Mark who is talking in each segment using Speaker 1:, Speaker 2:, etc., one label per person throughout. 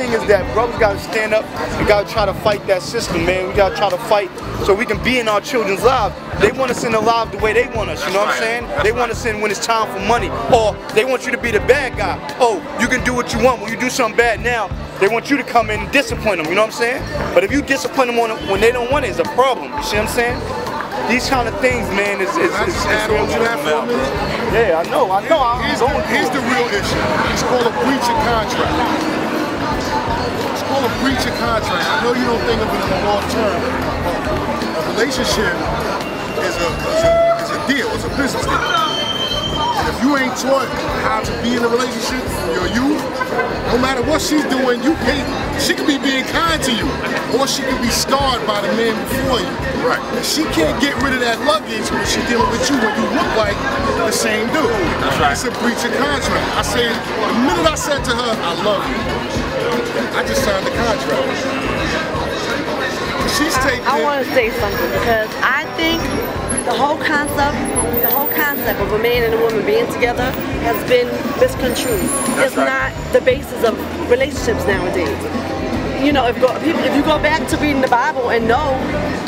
Speaker 1: thing is that brothers gotta stand up and gotta try to fight that system, man. We gotta try to fight so we can be in our children's lives. They want us in their lives the way they want us, you know what I'm saying? They want us in when it's time for money, or they want you to be the bad guy. Oh, you can do what you want. When you do something bad now, they want you to come in and discipline them, you know what I'm saying? But if you discipline them when they don't want it, it's a problem, you see what I'm saying? These kind of things, man, is
Speaker 2: add on to that for a minute?
Speaker 1: Yeah, I know.
Speaker 2: Here's the real issue. It's called a breach of contract. It's called a breach of contract. I know you don't think of it in the long term. A relationship is a deal, it's a business deal. And if you ain't taught how to be in a relationship from your youth, no matter what she's doing, she could be being kind to you, or she could be scarred by the man before you. Right. And she can't get rid of that luggage when she's dealing with you when you look like the same dude. That's right. It's a breach of contract. The minute I said to her, I love you, I just signed the contract. She's taking
Speaker 3: I want to say something, because I think the whole concept of a man and a woman being together has been misconstrued. It's not the basis of relationships nowadays. You know, if you go back to reading the Bible and know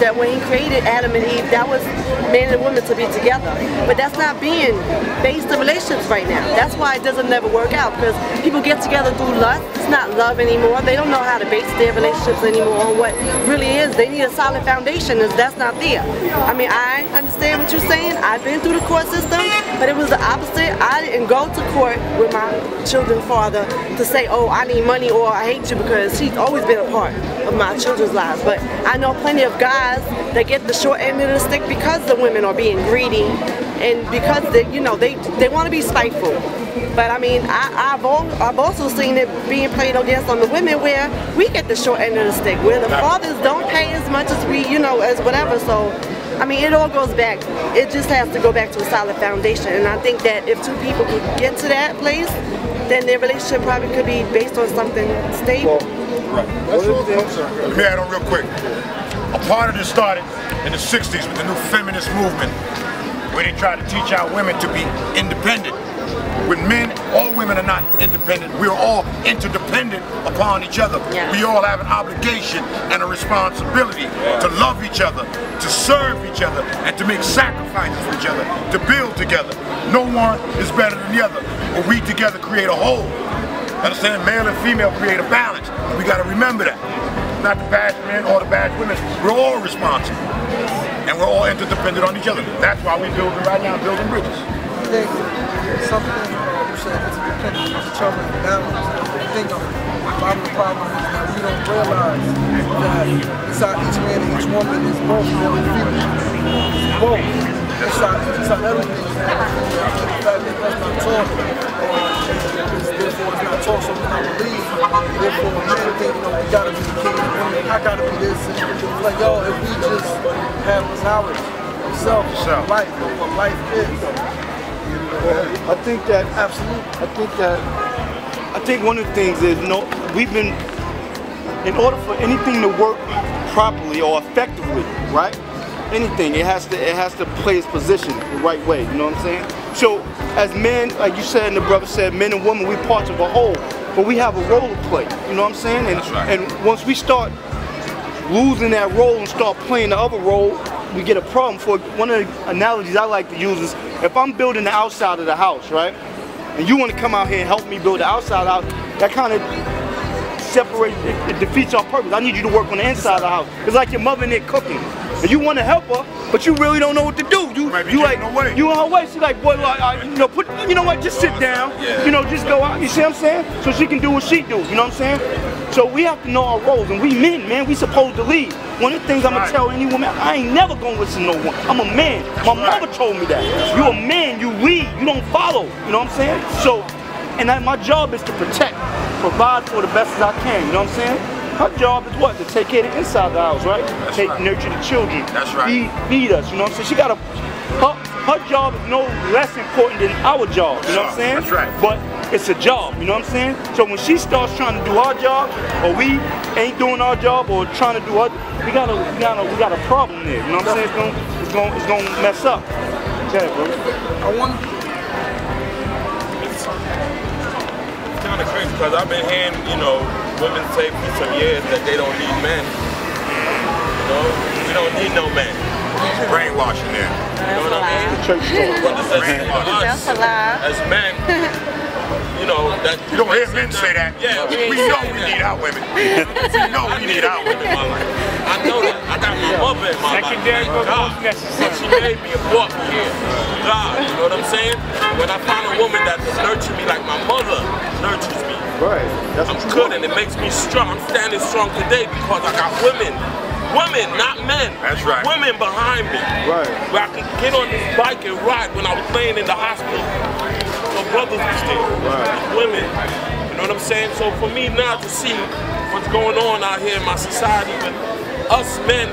Speaker 3: that when he created Adam and Eve, that was man and woman to be together. But that's not being based in relationships right now. That's why it doesn't never work out, because people get together through lust. It's not love anymore. They don't know how to base their relationships anymore on what really is. They need a solid foundation, and that's not there. I mean, I understand what you're saying. I've been through the court system, but it was the opposite. I didn't go to court with my children's father to say, oh, I need money or I hate you, because he's always been a part of my children's lives. But I know plenty of guys that get the short end of the stick because the women are being greedy and because they want to be spiteful. But I mean, I've also seen it being played against on the women where we get the short end of the stick, where the fathers don't pay as much as we, as whatever. So I mean, it all goes back. It just has to go back to a solid foundation. And I think that if two people could get to that place, then their relationship probably could be based on something stable.
Speaker 2: Right. Let me add on real quick. A part of this started in the 60s with the new feminist movement, where they tried to teach our women to be independent. With men, all women are not independent. We're all interdependent upon each other. Yeah. We all have an obligation and a responsibility to love each other, to serve each other, and to make sacrifices for each other, to build together. No one is better than the other, but we together create a whole. Understand? Male and female create a balance. We got to remember that. Not the bad men or the bad women. We're all responsible. And we're all interdependent on each other. That's why we're building right now, building bridges.
Speaker 4: I think something you said, interdependent on each other, balance. I think a lot of the problem is that we don't realize that inside each man and each woman is both male and female. Both. Inside everything. The fact that that's not taught, therefore it's not taught, so it's not believed. Therefore, men think, we gotta be the king of the women, I gotta be this. It's like, yo, if we just have knowledge of self, of life, of what life is.
Speaker 1: I think that, absolutely. I think one of the things is, we've been, in order for anything to work properly or effectively, right? Anything, it has to play its position the right way, you know what I'm saying? So, as men, like you said and the brother said, men and women, we're parts of a whole, but we have a role to play, you know what I'm saying? And, and once we start losing that role and start playing the other role, we get a problem. For one of the analogies I like to use is, if I'm building the outside of the house, right? And you want to come out here and help me build the outside out, that kind of separates, it defeats our purpose. I need you to work on the inside of the house. It's like your mother in there cooking. And you want to help her, but you really don't know what to do. You like, you on her way. She's like, boy, you know what, just sit down. Just go out. You see what I'm saying? So she can do what she do. You know what I'm saying? So we have to know our roles, and we men, man, we supposed to lead. One of the things I'm gonna tell any woman, I ain't never gonna listen to no one. I'm a man. My mother told me that. You're a man. You lead. You don't follow. You know what I'm saying? So, and my job is to protect, provide for the best as I can. You know what I'm saying? Her job is what? To take care of the inside of the house, right? Nurture the children. That's right. Feed us, you know what I'm saying? She got her job is no less important than our job, you know what I'm saying? That's right. But it's a job, you know what I'm saying? So when she starts trying to do our job, or we ain't doing our job, or trying to do our, we got a problem there, you know what I'm saying? It's gonna mess up. Okay, bro.
Speaker 5: It's kind of crazy because I've been hearing, women say for some years that they don't need men. You know, we don't need no men.
Speaker 2: Brainwashing there.
Speaker 5: You know what I mean? What does that say to us as men? You know, that
Speaker 2: you don't hear men say that.
Speaker 5: Yeah,
Speaker 2: we know we need our women. We know we need our women.
Speaker 5: I know that. I got my mother in my
Speaker 6: secondary
Speaker 5: life. God, she made me and brought me here. God, you know what I'm saying? When I find a woman that nurtures me like my mother nurtures me,
Speaker 1: right?
Speaker 5: I'm good and it makes me strong. I'm standing strong today because I got women. Women, not men.
Speaker 2: That's right.
Speaker 5: Women behind me.
Speaker 1: Right.
Speaker 5: Where I could get on this bike and ride when I was laying in the hospital. So brothers was there. Right. Women. You know what I'm saying? So for me now to see what's going on out here in my society with us men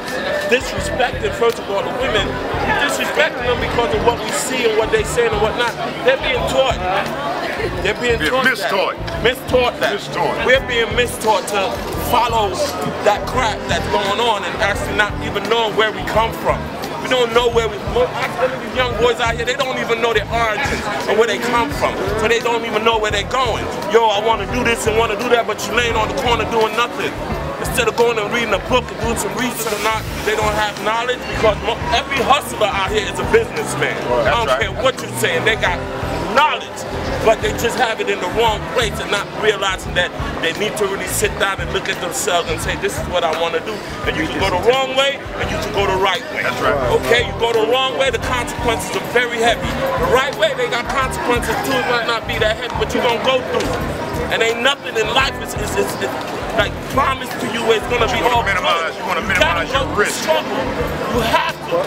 Speaker 5: disrespecting, first of all, the women, disrespecting them because of what we see and what they say and whatnot. They're being taught. They're being taught
Speaker 2: mistaught.
Speaker 5: Mistaught that.
Speaker 2: Mistaught.
Speaker 5: We're being mistaught to follow that crap that's going on and actually not even knowing where we come from. We don't know where we these young boys out here, they don't even know their origins and where they come from. So they don't even know where they're going. Yo, I want to do this and want to do that, but you're laying on the corner doing nothing. Instead of going and reading a book and doing some research or not, they don't have knowledge because every hustler out here is a businessman. I don't care what you're saying, they got knowledge, but they just have it in the wrong place and not realizing that they need to really sit down and look at themselves and say, this is what I want to do. And you can go the wrong way and you can go the right way.
Speaker 2: That's right.
Speaker 5: Okay, you go the wrong way, the consequences are very heavy. The right way, they got consequences too. It might not be that heavy, but you're going to go through. And ain't nothing in life is like promised to you where it's going to be all
Speaker 2: minimize, you want to minimize your risk.
Speaker 5: Struggle. You have to.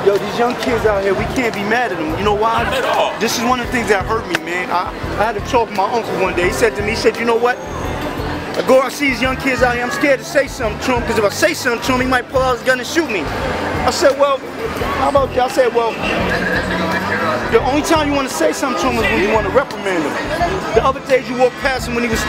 Speaker 1: Yo, these young kids out here, we can't be mad at them. You know why?
Speaker 5: Not at all.
Speaker 1: This is one of the things that hurt me, man. I had to talk to my uncle one day. He said to me, you know what? I see these young kids out here, I'm scared to say something to him, because if I say something to him, he might pull out his gun and shoot me. I said, well, how about you? I said, well, the only time you want to say something to him is when you want to reprimand him. The other days you walk past him when he was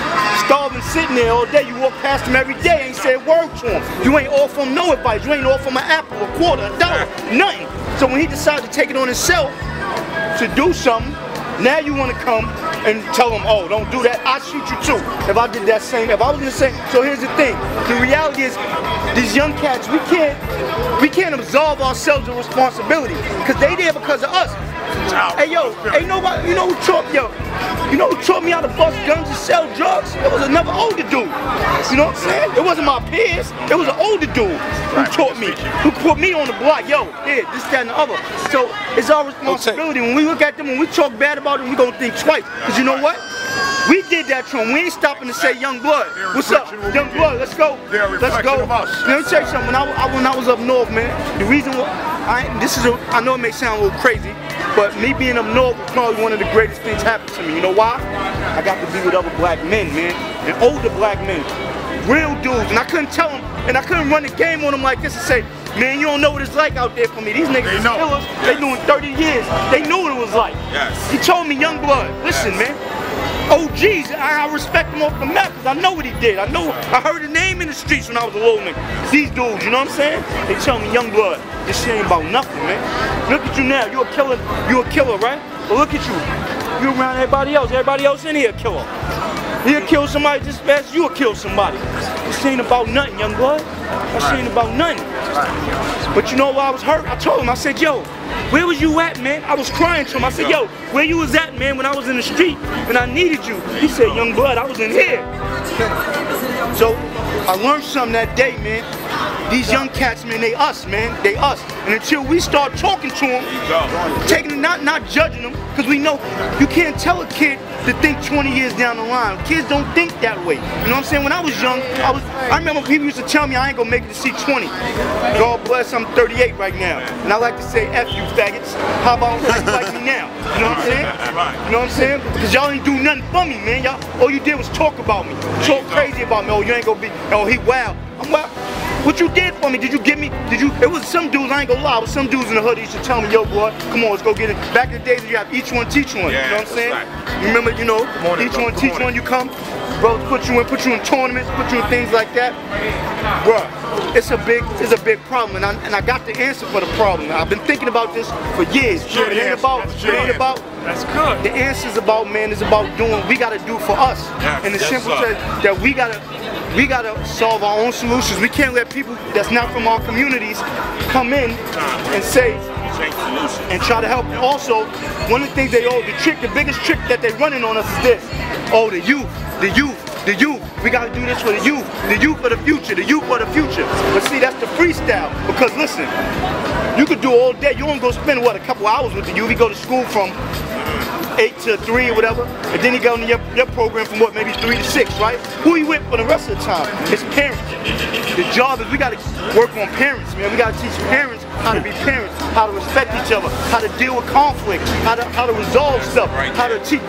Speaker 1: starving, sitting there all day, you walk past him every day and say a word to him. You ain't offer him no advice, you ain't offer him an apple, a quarter, a dollar, nothing. So when he decided to take it on himself to do something, now you want to come and tell him, oh, don't do that, I'll shoot you too. If I did that same, if I was in the same. So here's the thing, the reality is, these young cats, we can't absolve ourselves of responsibility, because they there because of us. Hey yo, ain't nobody, you know who taught me how to bust guns and sell drugs? It was another older dude. You know what I'm saying? It wasn't my peers, it was an older dude who taught me, who put me on the block. Yo, yeah, this, that, and the other. So it's our responsibility. When we look at them, when we talk bad about them, we're gonna think twice. Because you know what? We did that to him. We ain't stopping to say, young blood, what's up? Young blood, let's go. Let's go. Let me tell you something. When I was up north, man, the reason why I know it may sound a little crazy, but me being up north was probably one of the greatest things happened to me. You know why? I got to be with other black men, man, and older black men, real dudes, and I couldn't tell them, and I couldn't run the game on them like this and say, man, you don't know what it's like out there for me. These niggas is killers. They doing 30 years. They knew what it was like. He told me, young blood, listen, man. OGs, I respect him off the map because I know what he did. I heard his name in the streets when I was a little nigga. These dudes, you know what I'm saying? They tell me, young blood, this shit ain't about nothing, man. Look at you now, you a killer, right? But look at you. You around everybody else in here a killer. He'll kill somebody just as fast as you'll kill somebody. This ain't about nothing, young blood. This ain't about nothing. But you know why I was hurt? I told him, I said, yo, where was you at, man? I was crying to him. I said, yo, where you was at, man, when I was in the street and I needed you? He said, young blood, I was in here. So I learned something that day, man. These young cats, man, they us, man. They us. And until we start talking to them, taking not judging them, because we know you can't tell a kid to think 20 years down the line. Kids don't think that way. You know what I'm saying? When I was young, I remember people used to tell me I ain't gonna make it to see 20. God bless, I'm 38 right now. And I like to say, F you faggots. How about like me now? You know what I'm saying? You know what I'm saying? Because y'all ain't do nothing for me, man. Y'all, all you did was talk about me. Talk crazy about me. Oh, you ain't gonna be, oh, he wild. I'm wild. What you did for me? Did you give me, it was some dudes, I ain't gonna lie, it was some dudes in the hood that used to tell me, yo boy, come on, let's go get it. Back in the days you have each one teach one, you know what I'm saying? You remember, you know, each one teach one, you come, bros put you in tournaments, put you in things like that. Bruh, it's a big problem, and I got the answer for the problem. I've been thinking about this for years. It ain't about
Speaker 5: That's good.
Speaker 1: The answer is about, man, is about doing what we got to do for us.
Speaker 5: Yes,
Speaker 1: And the
Speaker 5: yes,
Speaker 1: simple
Speaker 5: sir.
Speaker 1: says that we got to solve our own solutions. We can't let people that's not from our communities come in and say, and try to help. And also, one of the things the biggest trick that they running on us is this. Oh, the youth. We gotta do this for the youth for the future, the youth for the future. But see, that's the freestyle. Because listen, you could do all day. You only go spend what, a couple hours with the youth. You go to school from 8 to 3 or whatever, and then you go in your program from what, maybe 3 to 6, right? Who you with for the rest of the time? It's parents. The job is we gotta work on parents, man. We gotta teach parents how to be parents, how to respect each other, how to deal with conflict, how to resolve stuff, how to teach.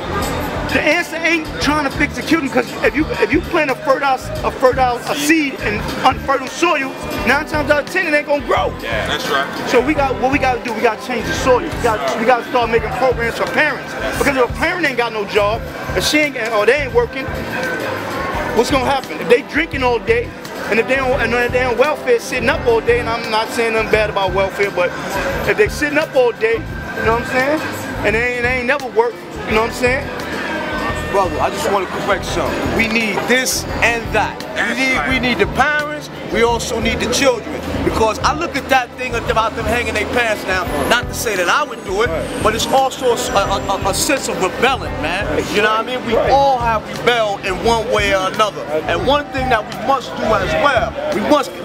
Speaker 1: The answer ain't trying to fix the children, because if you plant a seed in unfertile soil, 9 times out of 10 it ain't gonna grow.
Speaker 5: Yeah, that's right.
Speaker 1: So what we gotta do, we gotta change the soil. We gotta start making programs for parents. Because if a parent ain't got no job, if she ain't or they ain't working, what's gonna happen? If they drinking all day, and if they on welfare, sitting up all day, and I'm not saying nothing bad about welfare, but if they sitting up all day, you know what I'm saying? And they ain't never work, you know what I'm saying?
Speaker 6: Brother, I just want to correct something. We need this and that. We need the parents, we also need the children. Because I look at that thing about them hanging their pants down, not to say that I would do it, but it's also a sense of rebelling, man. You know what I mean? We all have rebelled in one way or another. And one thing that we must do as well,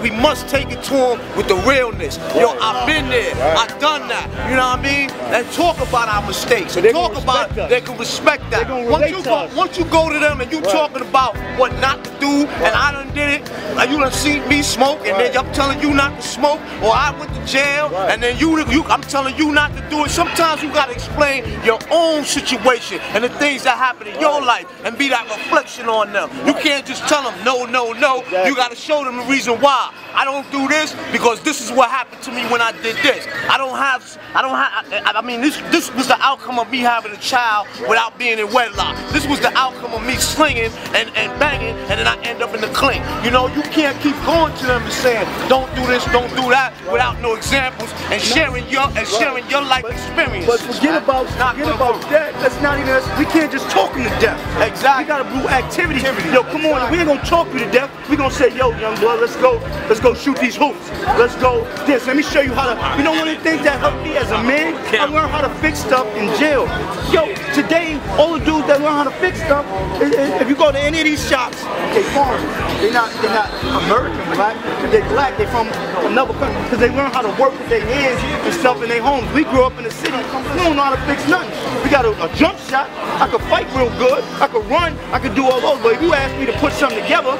Speaker 6: we must take it to them with the realness. Yo, I've been there, I've done that. You know what I mean? And talk about our mistakes. And talk about they can respect that. Once you go to them and you talking about what not to do, and I done did it, and you done seen me smoke, and then I'm telling you not to smoke, or I went to jail, and then I'm telling you not to do it. Sometimes you gotta explain your own situation and the things that happen in your life and be that reflection on them. You can't just tell them no. You gotta show them the reason why. I don't do this because this is what happened to me when I did this. I mean, this was the outcome of me having a child without being in wedlock. This was the outcome of me slinging and banging, and then I end up in the clink. You know, you can't keep going to them and saying, don't do this, don't do that, without no examples and sharing your life experience.
Speaker 1: But forget about that. That's not even us. We can't just talk them to death.
Speaker 6: Exactly.
Speaker 1: We gotta do activity. Yo, come on, we ain't gonna talk you to death. We gonna say, yo, young blood, let's go shoot these hoops. Let's go this. Let me show you how to. You know, one of the things that helped me as a man, I learned how to fix stuff in jail. Yo, today, all the dudes that learn how to fix stuff, if you go to any of these shops, they foreign. They're not American, right? They're black. They're from another country because they learn how to work with their hands and stuff in their homes. We grew up in the city. We don't know how to fix nothing. We got a jump shot. I could fight real good. I could run. I could do all those. But if you asked me to put something together,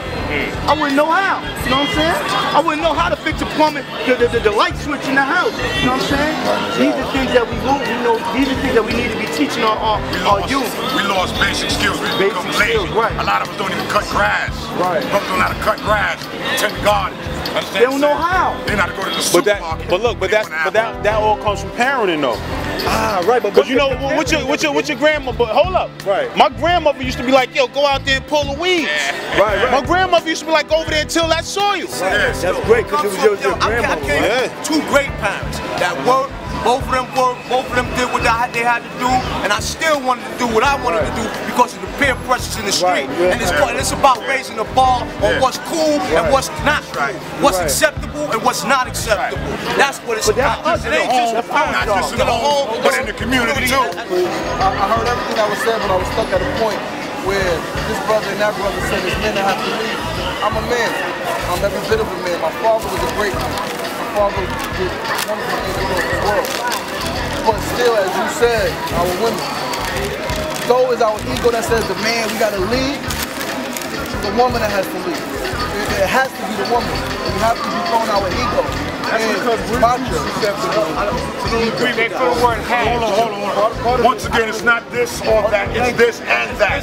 Speaker 1: I wouldn't know how. You know what I'm saying? I wouldn't know how to fix a plumbing, the light switch in the house. You know what I'm saying? These are things that we lose. You know, these are things that we need to be teaching our youth.
Speaker 2: We lost basic skills. We become lazy.
Speaker 1: Right.
Speaker 2: A lot of us don't even cut grass. Right. Folks don't know how to cut grass, tend to garden.
Speaker 1: They don't know how.
Speaker 2: They know how to go to the supermarket.
Speaker 7: But that all comes from parenting though.
Speaker 1: Ah, right.
Speaker 7: But you know, what's your grandma? But hold up. Right. My grandmother used to be like, yo, go out there and pull the weeds.
Speaker 2: Yeah.
Speaker 7: Right. My grandmother used to be like, go over there and till that soil.
Speaker 2: Yes.
Speaker 1: That's great because it was your grandmother.
Speaker 6: I came two great parents that worked. Both of them did what they had to do, and I still wanted to do what I wanted to do because of the peer pressures in the street. And it's about raising the bar on what's cool and what's not cool, what's acceptable and what's not acceptable. That's what it's about. It ain't just
Speaker 2: Not just in the home, but in the community too.
Speaker 4: I heard everything that was said, but I was stuck at a point where this brother and that brother said it's men that have to leave. I'm a man. I'm every bit of a man. My father was a great man. My father did wonderful things in the world. But still, as you said, our women, though is our ego that says the man, we gotta lead, it's the woman that has to lead. It has to be the woman. We have to be throwing our ego.
Speaker 2: That's because we're susceptible. Hold on. Once again, it's not this or that. It's this and that.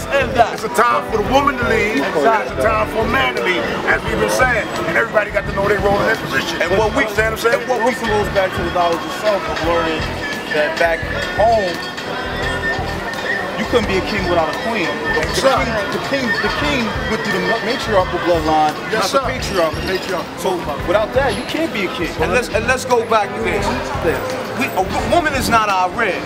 Speaker 2: It's a time for the woman to lead. It's a time for a man to lead, as we've been saying. And everybody got to know their role in their position.
Speaker 7: And what we
Speaker 2: understand what I'm saying?
Speaker 7: What we goes back to the knowledge of self of learning that back home, you couldn't be a king without a queen. The king went through the matriarchal bloodline, not the patriarch. So without that, you can't be a king.
Speaker 6: And let's go back to this. a woman is not our rib.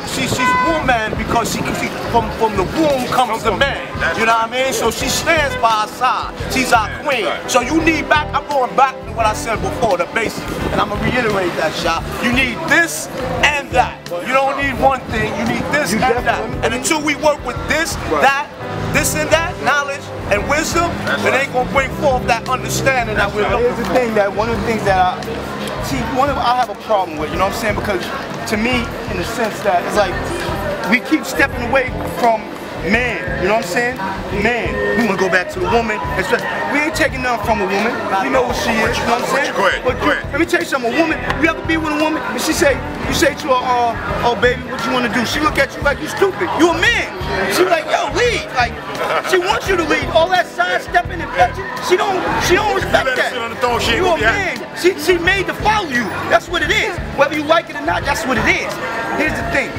Speaker 6: She's woman because from the womb comes the man. You know what I mean? So she stands by our side. She's our queen. So you need I'm going back to what I said before, the basics. And I'm going to reiterate that, Sha. You need this and that. You don't need one thing, you need this and that. And until we work with this, that, this and that, knowledge and wisdom, it ain't going to bring forth that understanding that we're looking for.
Speaker 1: Here's the thing, that one of the things that I have a problem with, you know what I'm saying? Because to me, in the sense that it's like, we keep stepping away from man, you know what I'm saying? Man, we want to go back to the woman. We ain't taking nothing from a woman. We know what she is, you know what I'm saying?
Speaker 2: Go ahead, go ahead.
Speaker 1: Let me tell you something, a woman, you ever be with a woman and you say to her, oh baby, what you want to do? She look at you like you stupid. You a man. She like, yo, lead. Like, she wants you to lead. All that sidestepping and fetching, she don't respect that. You a man. She made to follow you. That's what it is. Whether you like it or not, that's what it is. Here's the thing.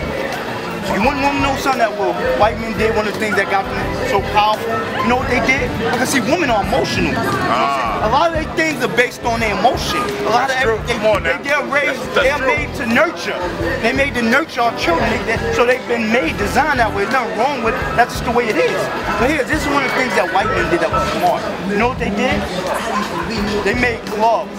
Speaker 1: You wouldn't want to know something that white men did, one of the things that got them so powerful. You know what they did? Because see, women are emotional. A lot of their things are based on their emotion. A lot of they're raised, they're made to nurture. They made to nurture our children. So they've been designed that way. There's nothing wrong with it. That's just the way it is. But here, this is one of the things that white men did that was smart. You know what they did? They made clubs.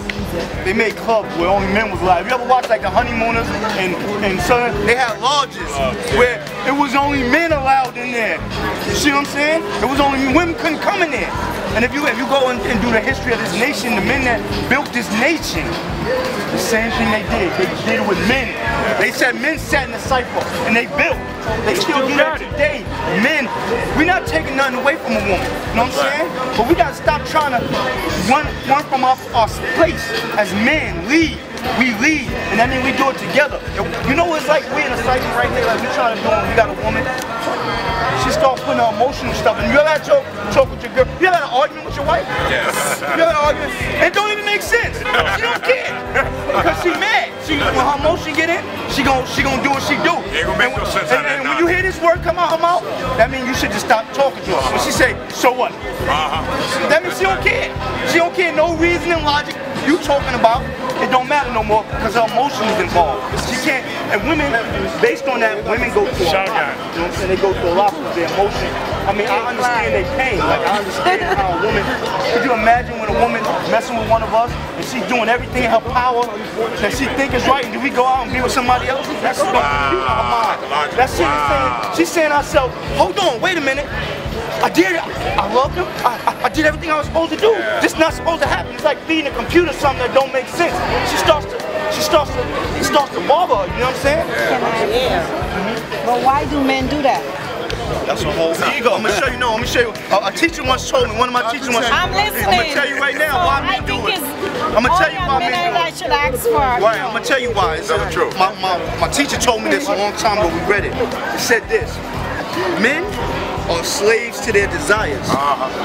Speaker 1: They made clubs where only men was allowed. You ever watch like the Honeymooners and Southern? They had lodges where it was only men allowed in there. You see what I'm saying? It was only women couldn't come in there. And if you go and do the history of this nation, the men that built this nation, the same thing they did. They did it with men. They said men sat in the cipher and they built. They still do that today. Men, we're not taking nothing away from a woman. You know what I'm saying? But we gotta stop trying to run from our place as men. Lead. We lead, and that means we do it together. You know what it's like? We in a cycle right there, like we trying to do it. We got a woman. She starts putting her emotional stuff, and you ever had to talk with your girl? You ever had an argument with your wife? Yes. You ever had an argument? It don't even make sense. She don't care because she mad. When her emotion get in, she gon' do what she do.
Speaker 2: Ain't gonna make no sense out of that.
Speaker 1: And when you hear this word come out her mouth, that means you should just stop talking to her. When she say, so what? That means she don't care. She don't care. No reason and logic. You talking about, it don't matter no more because her emotion is involved. She can't, and women, based on that, women go through a lot. You know what I'm saying? They go through a lot with their emotion. I mean, I understand their pain. Like, I understand how a woman, could you imagine when a woman messing with one of us and she's doing everything in her power that she think is right, and do we go out and be with somebody else? That's going to be her mind. That shit is saying, she's saying to herself, hold on, wait a minute. I did it. I loved him. I did everything I was supposed to do. This is not supposed to happen. It's like feeding a computer something that don't make sense. It starts to bother her, you know what I'm saying?
Speaker 8: Yeah. But why do men do that?
Speaker 1: That's a whole ego. I'm gonna show you. No, I'm gonna show you. A teacher once told me. One of my teachers once.
Speaker 8: I'm listening.
Speaker 1: I'm gonna tell you right now why men do it. I'm gonna tell you why men do it.
Speaker 8: I should ask for.
Speaker 1: Right. I'm gonna tell you why. It's true. My teacher told me this a long time ago. We read it. It said this: men are slaves to their desires.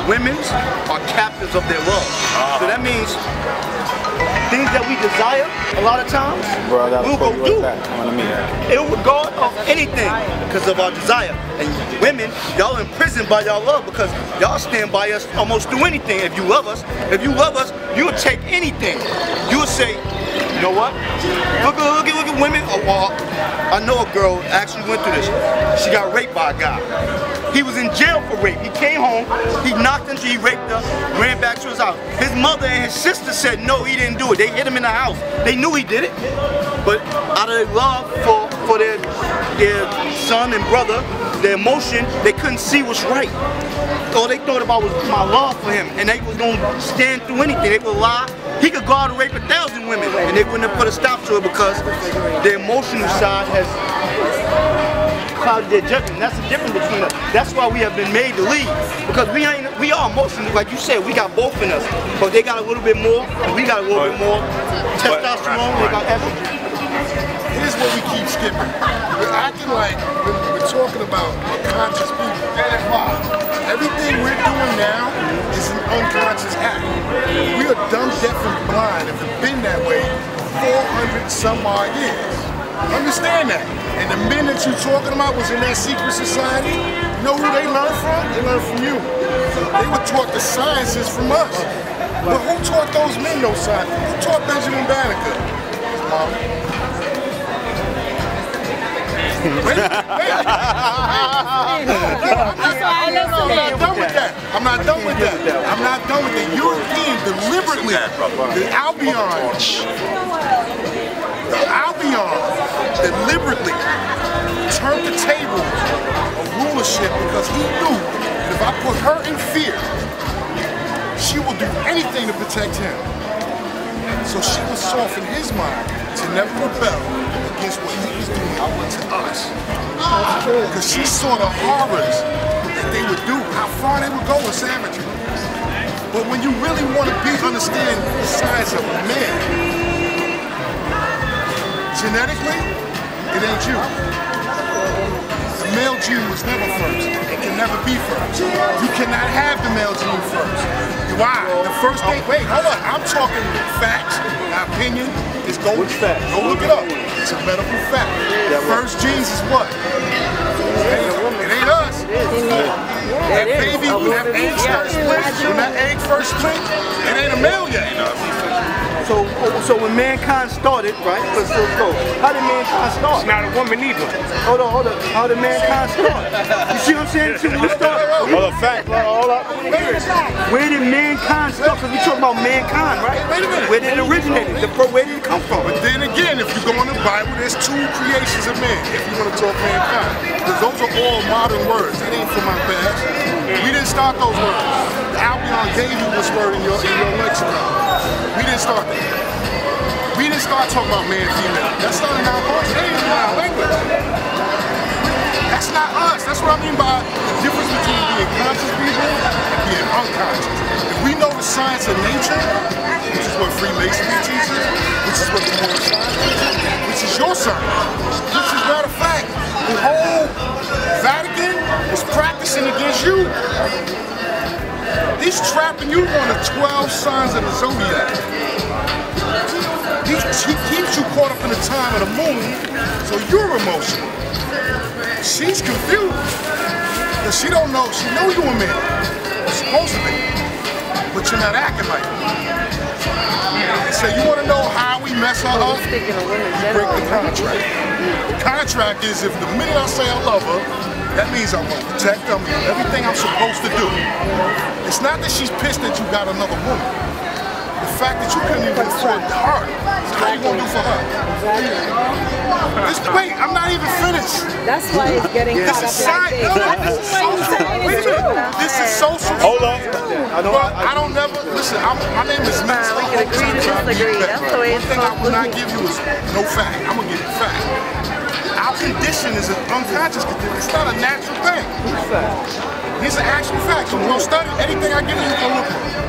Speaker 1: Women are captives of their love. So that means things that we desire, a lot of times, we'll go do. Irregardless of anything because of our desire. And women, y'all imprisoned by y'all love because y'all stand by us almost through anything. If you love us, you'll take anything. You'll say, you know what? Look at women. I know a girl actually went through this. She got raped by a guy. He was in jail for rape. He came home, he knocked into, he raped her, ran back to his house. His mother and his sister said no, he didn't do it. They hit him in the house. They knew he did it, but out of their love for their son and brother, their emotion, they couldn't see what's right. All they thought about was my love for him, and they was gonna stand through anything. They would lie. He could go out and rape 1,000 women, and they wouldn't have put a stop to it because their emotional side has clouded their judgment. That's the difference between us. That's why we have been made to lead, because we are emotional. Like you said, we got both in us, but they got a little bit more, and we got a little bit more testosterone. They got estrogen.
Speaker 9: Here's what we keep skipping. We're acting like we're talking about conscious people. Everything we're doing now is an unconscious act. We are dumb, deaf, and blind, and have been that way for 400 some odd years. Understand that. And the men that you're talking about was in that secret society. You know who they learned from? They learned from you. They were taught the sciences from us. But who taught those men those sciences? Who taught Benjamin Banneker? His mom. I'm not done with that. I'm not done with that. European deliberately, the Albion deliberately turned the table of rulership because he knew that if I put her in fear, she will do anything to protect him. So she would soften his mind to never rebel against what he was doing to us. Because she saw the horrors that they would do, how far they would go with savagery. But when you really want to understand the science of a man, genetically, it ain't you. The male gene was never first. It can never be first. You cannot have the male gene first. Why? The first thing, wait, hold on. I'm talking facts. My opinion is go look it up. It's a medical fact. First genes is what? It ain't us. That baby, when that egg starts splitting, when that egg first split, it ain't a male yet.
Speaker 1: So when mankind started, right? Let's go. How did mankind start?
Speaker 2: It's not a woman either.
Speaker 1: Hold on. How did mankind start? You see what I'm saying? See when you start?
Speaker 2: Hold up, fact. Hold up.
Speaker 1: Where did mankind start? Because we talk about mankind, right?
Speaker 9: Wait a minute.
Speaker 1: Where did it originate? Where did it come from?
Speaker 9: But then again, if you go in the Bible, there's two creations of man, if you want to talk mankind. Because those are all modern words. It ain't from our past. We didn't start those words. The Albion gave you this word in your lexicon. We didn't start that. We didn't start talking about man, female. That's not in our voice. That ain't in our language. That's not us. That's what I mean by the difference between being conscious people and being unconscious. If we know the science of nature, which is what Freemasonry teaches, which is what the modern science teaches, which is your science, which is, matter of fact, the whole Vatican is practicing against you. He's trapping you on the 12 signs of the zodiac. He keeps you caught up in the time of the moon, so you're emotional. She's confused, because she don't know, she know you're a man. You're supposed to be, but you're not acting like it. So you want to know how we mess her up? You break the contract. The contract is if the minute I say I love her, that means I'm going to protect her, I'm going to do everything I'm supposed to do. It's not that she's pissed that you got another woman. The fact that you couldn't even afford her, how you going to do for her? Wait, I'm not even finished.
Speaker 8: That's why it's getting caught up like this.
Speaker 9: Wait a minute. This is social.
Speaker 2: Hold on.
Speaker 9: I don't never, listen, my name is Mentorship.
Speaker 3: We can agree to disagree. That's the way
Speaker 9: One thing I will not give you is no fact. I'm going to give you fact. Our condition is an unconscious condition. It's not a natural thing. It's an actual fact. So we'll study anything I give you, you can look at.